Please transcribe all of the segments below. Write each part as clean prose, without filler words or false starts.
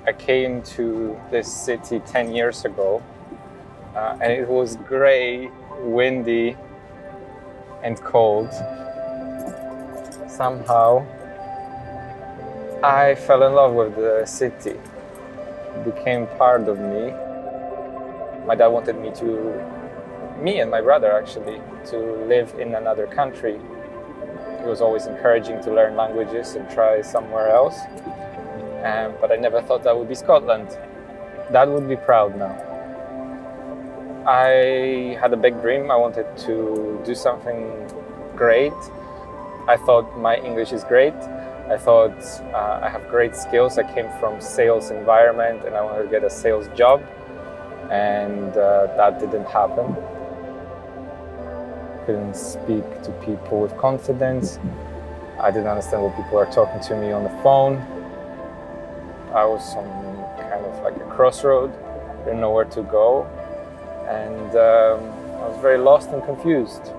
I came to this city 10 years ago, and it was gray, windy, and cold. Somehow, I fell in love with the city. It became part of me. My dad wanted me and my brother actually, to live in another country. He was always encouraging to learn languages and try somewhere else. But I never thought that would be Scotland. Dad would be proud now. I had a big dream. I wanted to do something great. I thought my English is great. I thought I have great skills. I came from sales environment and I wanted to get a sales job. And that didn't happen. Couldn't speak to people with confidence. I didn't understand what people are talking to me on the phone. I was on kind of like a crossroad, didn't know where to go, and I was very lost and confused.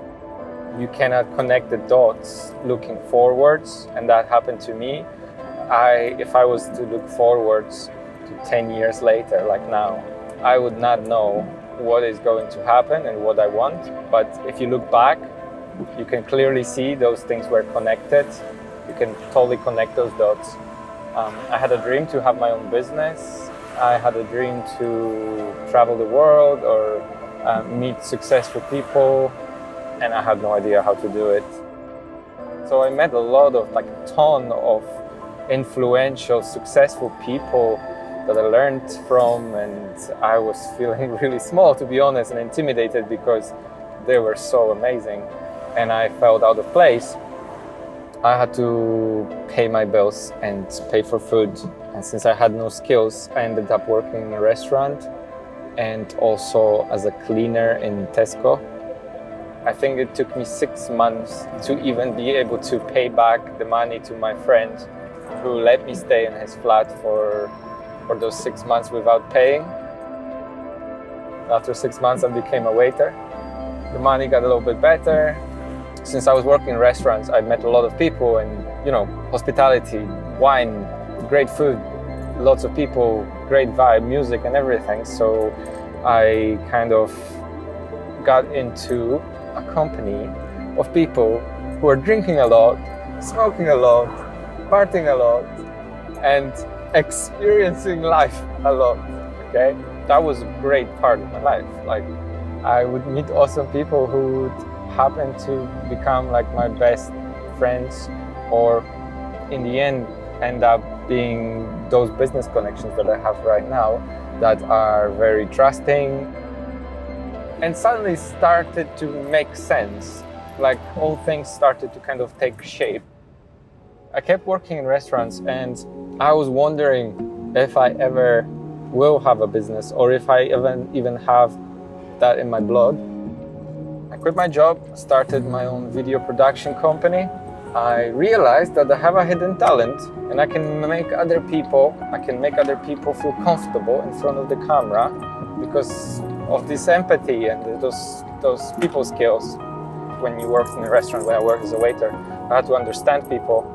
You cannot connect the dots looking forwards, and that happened to me. If I was to look forwards to 10 years later, like now, I would not know what is going to happen and what I want. But if you look back, you can clearly see those things were connected. You can totally connect those dots. I had a dream to have my own business. I had a dream to travel the world or meet successful people, and I had no idea how to do it. So I met a ton of influential, successful people that I learned from, and I was feeling really small, to be honest, and intimidated because they were so amazing, and I felt out of place. I had to pay my bills and pay for food. And since I had no skills, I ended up working in a restaurant and also as a cleaner in Tesco. I think it took me 6 months to even be able to pay back the money to my friend who let me stay in his flat for those 6 months without paying. After 6 months, I became a waiter. The money got a little bit better. Since I was working in restaurants, I met a lot of people and, hospitality, wine, great food, lots of people, great vibe, music and everything. So I kind of got into a company of people who are drinking a lot, smoking a lot, partying a lot, and experiencing life a lot, okay? That was a great part of my life. Like, I would meet awesome people who would happen to become like my best friends, or in the end up being those business connections that I have right now that are very trusting, and suddenly started to make sense. Like, all things started to kind of take shape. I kept working in restaurants and I was wondering if I ever will have a business or if I even have that in my blood. I quit my job, started my own video production company. I realized that I have a hidden talent and I can make other people feel comfortable in front of the camera because of this empathy and those people skills. When you work in a restaurant, when I worked as a waiter, I had to understand people,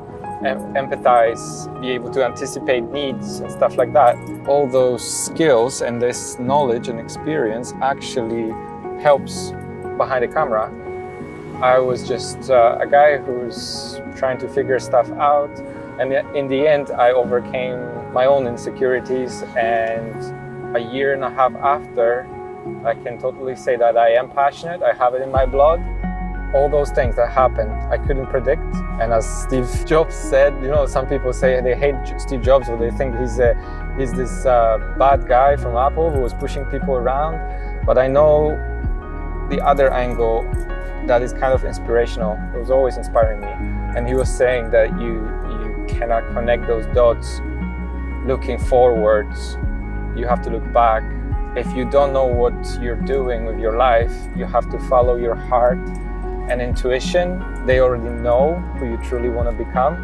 empathize, be able to anticipate needs and stuff like that. All those skills and this knowledge and experience actually helps behind the camera. I was just a guy who's trying to figure stuff out, and in the end I overcame my own insecurities, and a year and a half after, I can totally say that I am passionate. I have it in my blood. All those things that happened, I couldn't predict. And as Steve Jobs said, some people say they hate Steve Jobs or they think he's this bad guy from Apple who was pushing people around. But I know the other angle that is kind of inspirational. It was always inspiring me. And he was saying that you cannot connect those dots looking forwards. You have to look back. If you don't know what you're doing with your life, you have to follow your heart and intuition. They already know who you truly want to become.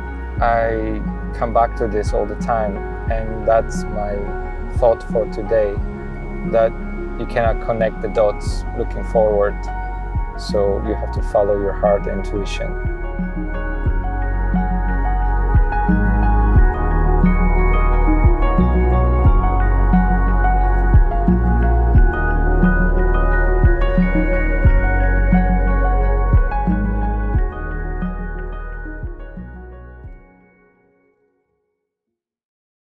I come back to this all the time, and that's my thought for today, that you cannot connect the dots looking forward. So you have to follow your heart and intuition.